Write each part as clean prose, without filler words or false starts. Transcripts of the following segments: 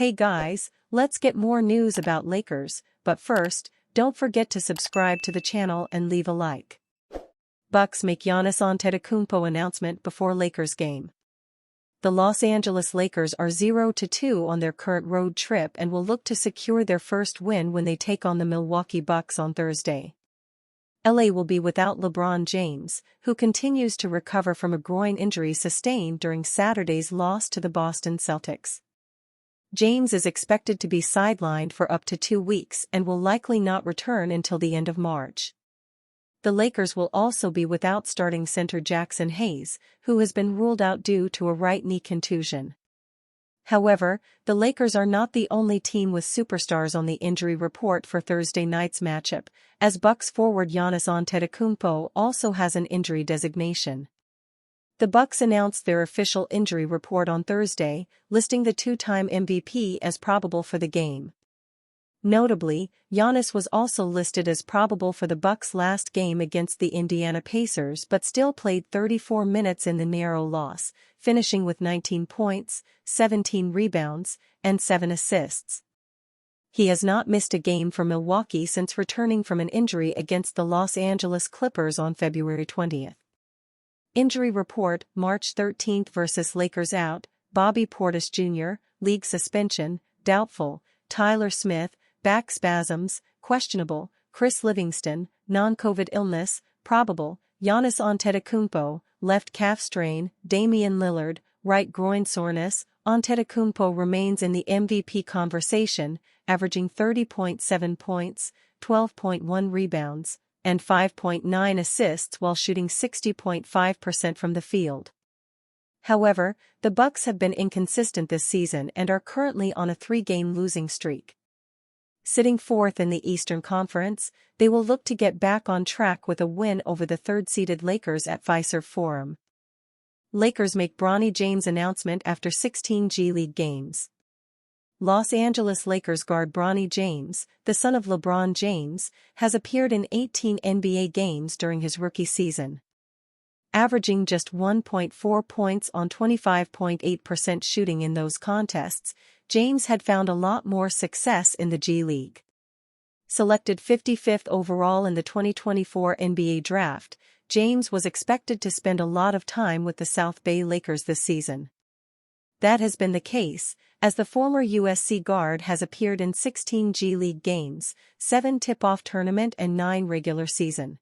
Hey guys, let's get more news about Lakers, but first, don't forget to subscribe to the channel and leave a like. Bucks make Giannis Antetokounmpo announcement before Lakers game. The Los Angeles Lakers are 0-2 on their current road trip and will look to secure their first win when they take on the Milwaukee Bucks on Thursday. LA will be without LeBron James, who continues to recover from a groin injury sustained during Saturday's loss to the Boston Celtics. James is expected to be sidelined for up to 2 weeks and will likely not return until the end of March. The Lakers will also be without starting center Jackson Hayes, who has been ruled out due to a right knee contusion. However, the Lakers are not the only team with superstars on the injury report for Thursday night's matchup, as Bucks forward Giannis Antetokounmpo also has an injury designation. The Bucks announced their official injury report on Thursday, listing the two-time MVP as probable for the game. Notably, Giannis was also listed as probable for the Bucks' last game against the Indiana Pacers but still played 34 minutes in the narrow loss, finishing with 19 points, 17 rebounds, and 7 assists. He has not missed a game for Milwaukee since returning from an injury against the Los Angeles Clippers on February 20th. Injury report: March 13 vs. Lakers out, Bobby Portis Jr., league suspension, doubtful, Tyler Smith, back spasms, questionable, Chris Livingston, non-COVID illness, probable, Giannis Antetokounmpo, left calf strain, Damian Lillard, right groin soreness. Antetokounmpo remains in the MVP conversation, averaging 30.7 points, 12.1 rebounds, and 5.9 assists while shooting 60.5% from the field. However, the Bucks have been inconsistent this season and are currently on a 3-game losing streak. Sitting fourth in the Eastern Conference, they will look to get back on track with a win over the third-seeded Lakers at Fiserv Forum. Lakers make Bronny James announcement after 16 G-League games. Los Angeles Lakers guard Bronny James, the son of LeBron James, has appeared in 18 NBA games during his rookie season. Averaging just 1.4 points on 25.8% shooting in those contests, James had found a lot more success in the G-League. Selected 55th overall in the 2024 NBA Draft, James was expected to spend a lot of time with the South Bay Lakers this season. That has been the case, as the former USC guard has appeared in 16 G-League games, 7 tip-off tournament and 9 regular season.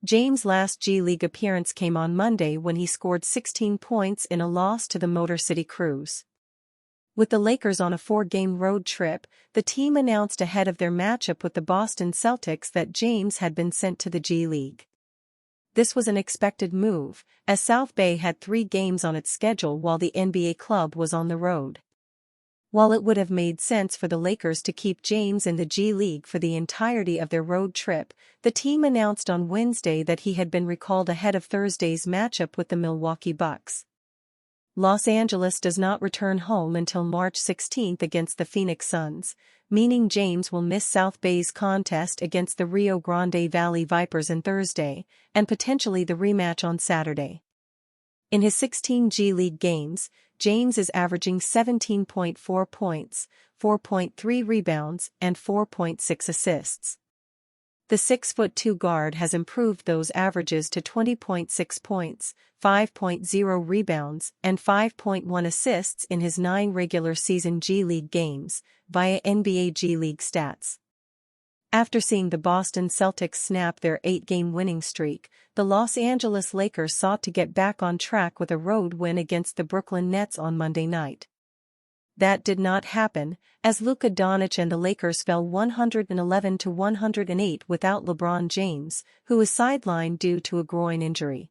James' last G-League appearance came on Monday when he scored 16 points in a loss to the Motor City Cruise. With the Lakers on a 4-game road trip, the team announced ahead of their matchup with the Boston Celtics that James had been sent to the G-League. This was an expected move, as South Bay had 3 games on its schedule while the NBA club was on the road. While it would have made sense for the Lakers to keep James in the G-League for the entirety of their road trip, the team announced on Wednesday that he had been recalled ahead of Thursday's matchup with the Milwaukee Bucks. Los Angeles does not return home until March 16 against the Phoenix Suns, meaning James will miss South Bay's contest against the Rio Grande Valley Vipers on Thursday, and potentially the rematch on Saturday. In his 16 G-League games, James is averaging 17.4 points, 4.3 rebounds, and 4.6 assists. The 6'2" guard has improved those averages to 20.6 points, 5.0 rebounds, and 5.1 assists in his 9 regular season G-League games, via NBA G-League stats. After seeing the Boston Celtics snap their 8-game winning streak, the Los Angeles Lakers sought to get back on track with a road win against the Brooklyn Nets on Monday night. That did not happen, as Luka Doncic and the Lakers fell 111-108 without LeBron James, who was sidelined due to a groin injury.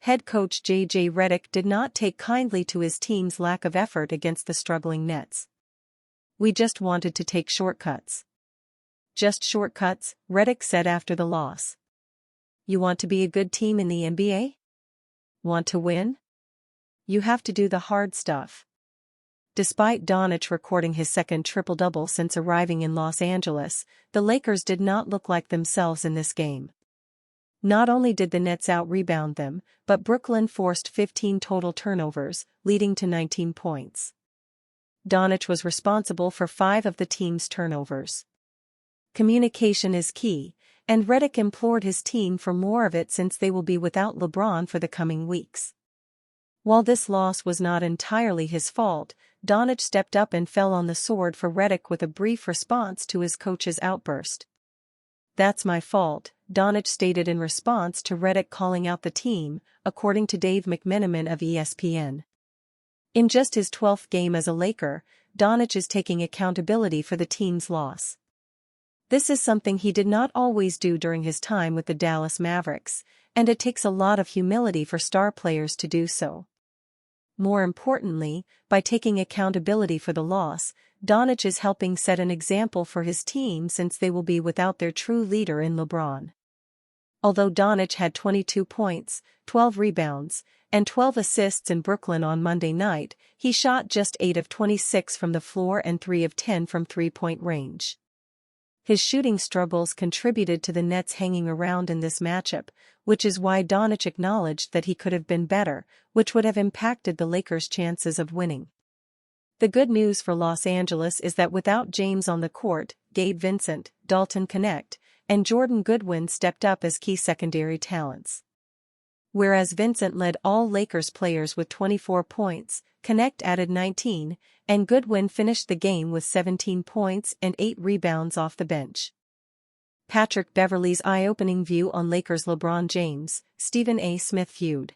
Head coach J.J. Redick did not take kindly to his team's lack of effort against the struggling Nets. "We just wanted to take shortcuts." "Just shortcuts," Redick said after the loss. "You want to be a good team in the NBA? Want to win? You have to do the hard stuff." Despite Doncic recording his second triple-double since arriving in Los Angeles, the Lakers did not look like themselves in this game. Not only did the Nets out-rebound them, but Brooklyn forced 15 total turnovers, leading to 19 points. Doncic was responsible for 5 of the team's turnovers. Communication is key, and Redick implored his team for more of it since they will be without LeBron for the coming weeks. While this loss was not entirely his fault, Doncic stepped up and fell on the sword for Redick with a brief response to his coach's outburst. "That's my fault," Doncic stated in response to Redick calling out the team, according to Dave McMenamin of ESPN. In just his 12th game as a Laker, Doncic is taking accountability for the team's loss. This is something he did not always do during his time with the Dallas Mavericks, and it takes a lot of humility for star players to do so. More importantly, by taking accountability for the loss, Doncic is helping set an example for his team since they will be without their true leader in LeBron. Although Doncic had 22 points, 12 rebounds, and 12 assists in Brooklyn on Monday night, he shot just 8 of 26 from the floor and 3 of 10 from three-point range. His shooting struggles contributed to the Nets hanging around in this matchup, which is why Doncic acknowledged that he could have been better, which would have impacted the Lakers' chances of winning. The good news for Los Angeles is that without James on the court, Gabe Vincent, Dalton Knecht, and Jordan Goodwin stepped up as key secondary talents. Whereas Vincent led all Lakers players with 24 points, Knecht added 19, and Goodwin finished the game with 17 points and 8 rebounds off the bench. Patrick Beverley's eye-opening view on Lakers' LeBron James, Stephen A. Smith feud.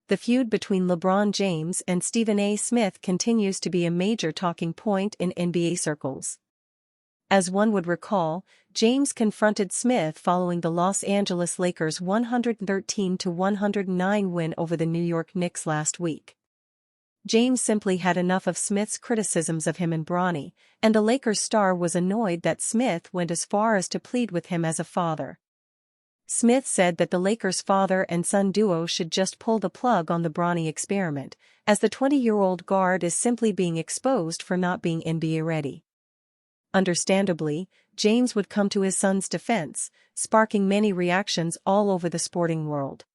The feud between LeBron James and Stephen A. Smith continues to be a major talking point in NBA circles. As one would recall, James confronted Smith following the Los Angeles Lakers' 113-109 win over the New York Knicks last week. James simply had enough of Smith's criticisms of him and Bronny, and the Lakers star was annoyed that Smith went as far as to plead with him as a father. Smith said that the Lakers' father and son duo should just pull the plug on the Bronny experiment, as the 20-year-old guard is simply being exposed for not being NBA ready. Understandably, James would come to his son's defense, sparking many reactions all over the sporting world.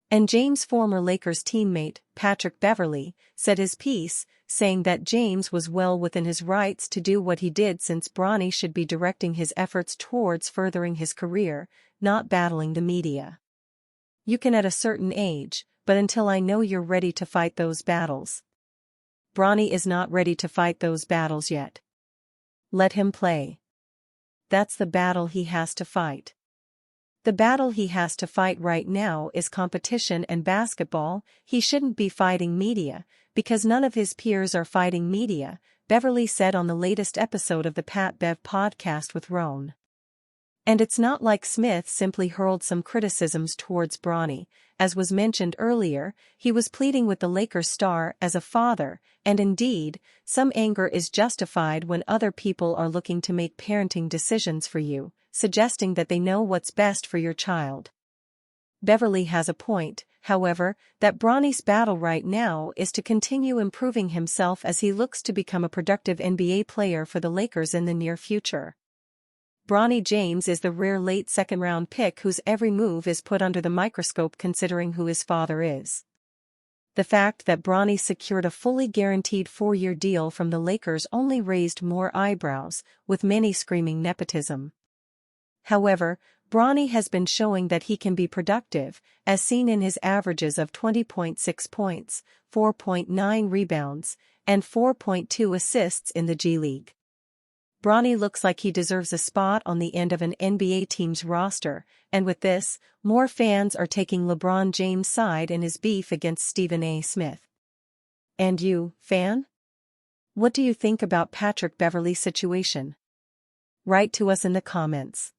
And James' former Lakers teammate, Patrick Beverley, said his piece, saying that James was well within his rights to do what he did since Bronny should be directing his efforts towards furthering his career, not battling the media. "You can at a certain age, but until I know you're ready to fight those battles." Bronny is not ready to fight those battles yet. Let him play. That's the battle he has to fight. The battle he has to fight right now is competition and basketball. He shouldn't be fighting media, because none of his peers are fighting media, Beverley said on the latest episode of the Pat Bev podcast with Roan. And it's not like Smith simply hurled some criticisms towards Bronny. As was mentioned earlier, he was pleading with the Lakers star as a father, and indeed, some anger is justified when other people are looking to make parenting decisions for you, suggesting that they know what's best for your child. Beverley has a point, however, that Bronny's battle right now is to continue improving himself as he looks to become a productive NBA player for the Lakers in the near future. Bronny James is the rare late second-round pick whose every move is put under the microscope considering who his father is. The fact that Bronny secured a fully guaranteed 4-year deal from the Lakers only raised more eyebrows, with many screaming nepotism. However, Bronny has been showing that he can be productive, as seen in his averages of 20.6 points, 4.9 rebounds, and 4.2 assists in the G-League. Bronny looks like he deserves a spot on the end of an NBA team's roster, and with this, more fans are taking LeBron James' side in his beef against Stephen A. Smith. And you, fan? What do you think about Patrick Beverley's situation? Write to us in the comments.